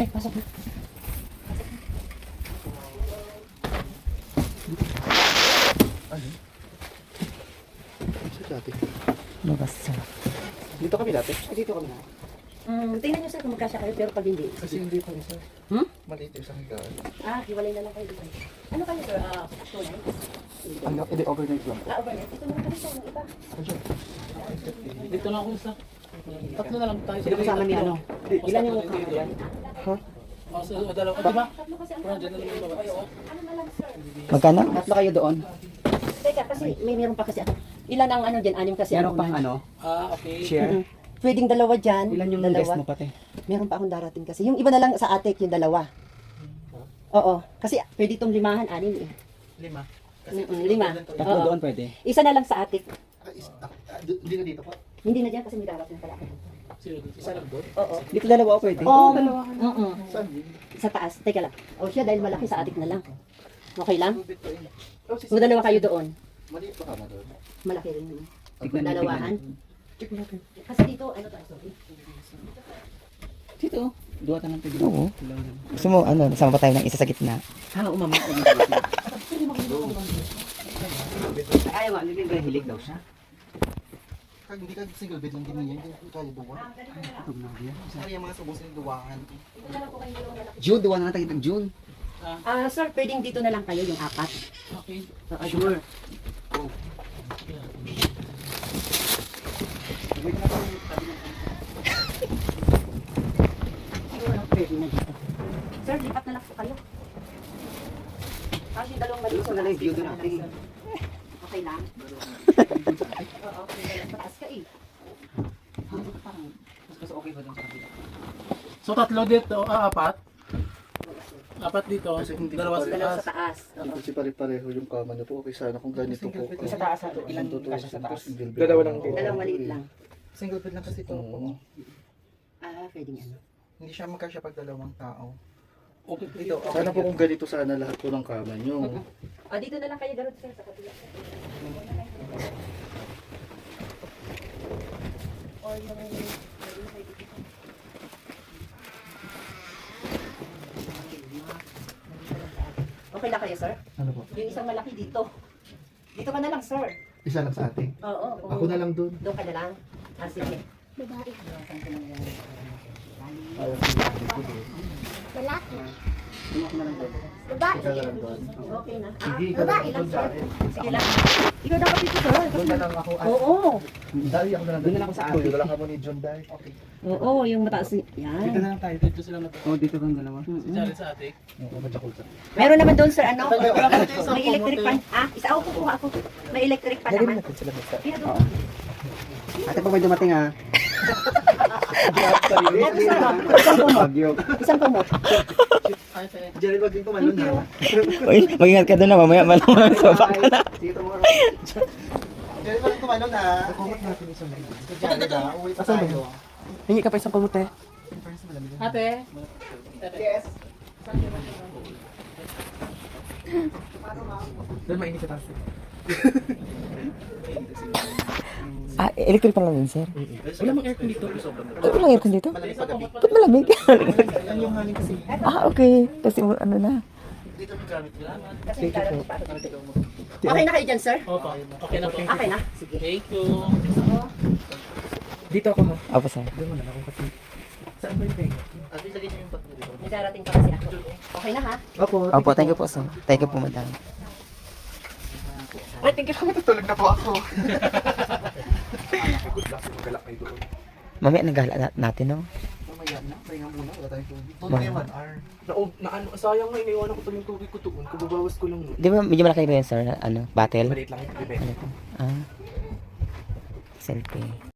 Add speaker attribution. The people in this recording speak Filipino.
Speaker 1: Pasok na.
Speaker 2: Ano? Sa dati.
Speaker 1: Labas sa.
Speaker 2: Dito kami dati.
Speaker 3: Dito kami na. Tingnan nyo sir kung magkasya kayo, pero pag hindi.
Speaker 2: Kasi hindi pa isa.
Speaker 3: Hmm?
Speaker 2: Maliit yung isang higaan.
Speaker 3: Hiwalay na lang kayo dito. Ano kayo sir? Tunay?
Speaker 2: Ano? Hindi, overnight lang po.
Speaker 3: Overnight. Ito naman kami sir, yung iba.
Speaker 1: Dito na ako isa. Tatlo na lang tayo.
Speaker 3: Sino kasama ni ano? Ilan yung mukha mo dyan?
Speaker 2: Ha?
Speaker 1: Dalawa. Di ba?
Speaker 3: Tatlo kasi ang
Speaker 1: Dyan na lang yung babae.
Speaker 3: ano na lang sir?
Speaker 4: Magkano?
Speaker 3: Tatlo kayo doon. Teka, kasi meron pa kasi ako. Ilan ang ano dyan? Anim kasi
Speaker 4: Meron
Speaker 3: ako
Speaker 4: pang
Speaker 3: na.
Speaker 4: ano?
Speaker 1: Okay.
Speaker 4: Share?
Speaker 3: Pwedeng dalawa dyan.
Speaker 4: Ilan yung
Speaker 3: dalawa.
Speaker 4: guest mo pati?
Speaker 3: Meron pa akong darating kasi. Yung iba na lang sa atik, yung dalawa. Oo. Kasi pwede itong limahan, anim eh.
Speaker 1: 5.
Speaker 3: Lima.
Speaker 4: Tatlo
Speaker 3: Oo.
Speaker 4: doon pwede.
Speaker 3: Isa na lang sa atik.
Speaker 2: Hindi na dito po.
Speaker 3: Hindi na dyan kasi may darating pala ako.
Speaker 2: Isa lang doon.
Speaker 3: Oo.
Speaker 4: Dito dalawa o pwede?
Speaker 2: Saan?
Speaker 3: Sa taas. Teka lang. O siya dahil malaki sa atik na lang. Okay lang?
Speaker 2: Oh,
Speaker 3: Kung dalawa kayo doon.
Speaker 2: Maliit pa kama doon.
Speaker 3: Malaki rin yun.
Speaker 4: Tignan natin.
Speaker 3: Dalawahan.
Speaker 2: Check natin.
Speaker 3: Kasi dito, ano tayo, sorry.
Speaker 4: Dito. Duwa ka lang pwede.
Speaker 5: Oo. Gusto mo, ano, sama pa tayo ng isa sa gitna.
Speaker 4: Umama. Ayaw nga, hindi hilig daw siya.
Speaker 2: Hindi ka single bed lang din niya. Hindi kaya duwa. Kaya yung mga subong sila duwahan.
Speaker 4: June, duwa na natin ng June.
Speaker 3: Sir, pwedeng dito na lang kayo yung apat.
Speaker 1: Okay.
Speaker 3: Sure. Siguro pwede na dito. Sir, lipat na lang po kayo. Kasi yung dalawang maliit.
Speaker 4: Gusto na lang yung view doon natin.
Speaker 3: Okay lang? Oo, mataas ka eh.
Speaker 4: Mas okay ba doon sa kapila?
Speaker 1: So tatlo dito, apat. Apat dito,
Speaker 2: Kasi hindi
Speaker 1: dalawa sa
Speaker 3: Dalawa
Speaker 1: taas.
Speaker 3: sa taas.
Speaker 2: Hindi kasi pare-pareho yung kama niyo po. Okay sana kung ganito po.
Speaker 4: Sa taas, ilan kasya sa taas?
Speaker 2: Dalawa lang din.
Speaker 3: Dalawang maliit lang.
Speaker 2: Single bed lang kasi ito po.
Speaker 3: Pwedeng ano.
Speaker 2: Hindi siya magkasya pag dalawang tao.
Speaker 1: Okay.
Speaker 2: Dito, sana po kung ganito sana lahat po ng kama niyo.
Speaker 3: Dito na lang kayo garot sir sa kapila. Or yung okay na kayo, sir?
Speaker 2: Ano po?
Speaker 3: Yung isang malaki dito. Dito ka na lang, sir.
Speaker 2: Isa lang sa atin.
Speaker 3: Oo.
Speaker 2: Ako na lang doon.
Speaker 3: Doon ka na lang. Sige.
Speaker 6: Babae.
Speaker 2: Ayaw ko dito doon.
Speaker 6: Lalaki.
Speaker 2: Isa na lang doon.
Speaker 3: Okay na.
Speaker 2: Sige, ikaw na lang doon sa akin.
Speaker 3: Sige lang. Ikaw dapat dito, sir.
Speaker 2: Doon na lang ako.
Speaker 3: Oo.
Speaker 2: Dali ako na lang.
Speaker 4: Doon na lang ako sa atin.
Speaker 2: Doon na lang ako ni John Dai. Okay.
Speaker 3: Oo, yung mataas. Yan.
Speaker 4: Dito na lang tayo.
Speaker 1: Dito sila na
Speaker 4: Oo, dito kang dalawa.
Speaker 1: Si Charlie sa atik.
Speaker 2: Oo, matyakult sa.
Speaker 3: Meron naman doon, sir, ano? May electric fan. Isa ako kukuha ako. May electric fan naman.
Speaker 2: Sila mag-sa.
Speaker 3: Sino doon?
Speaker 4: Ate pa may dumating ha.
Speaker 3: Isang kumot.
Speaker 2: Jerry, wag din kumalun ha.
Speaker 5: Uy, mag-ingat ka doon na, mamaya malaman sa baka na.
Speaker 2: Sige, tumuro. Jerry, wag din kumalun ha. Kumot natin isang video. Jerry na, uwi pa tayo.
Speaker 5: Hingi ka pa isang kumute.
Speaker 1: Ate.
Speaker 2: Yes.
Speaker 4: Doon mainit sa taas.
Speaker 5: Electric pa lang din, sir.
Speaker 4: Wala mang aircon dito.
Speaker 5: Ay, walang aircon dito?
Speaker 2: Malamig pa gabi.
Speaker 5: Ba't malamig?
Speaker 2: Yan yung hangin kasi.
Speaker 5: Okay. Kasi ano na.
Speaker 2: Dito may gamit nila.
Speaker 3: Kasi okay na kayo dyan, sir?
Speaker 1: Opo. Okay na po.
Speaker 3: Okay na? Sige.
Speaker 1: Thank you.
Speaker 4: Dito ako ha.
Speaker 5: Opo, sir.
Speaker 4: Doon mo na ako kasi. Saan ba yung peg?
Speaker 2: At least lagyan niyo yung tatlo dito.
Speaker 3: May darating pa kasi ako. Okay na ha?
Speaker 4: Opo.
Speaker 5: Opo, thank you po, sir. Thank you po, madam.
Speaker 4: Ay, thank you.
Speaker 2: Tulog na po ako.
Speaker 5: Mamaya naghala natin, no?
Speaker 2: Mamaya na, pahinga muna. Wala tayong tubig. Doon tayo 1 hour.
Speaker 4: Sayang nga, iniwan ako yung tubig ko doon. Kubabawas ko lang.
Speaker 5: Di ba, medyo malaki ba yun, sir? Ano, battle?
Speaker 4: Maliit lang.
Speaker 5: Ah. Selfie.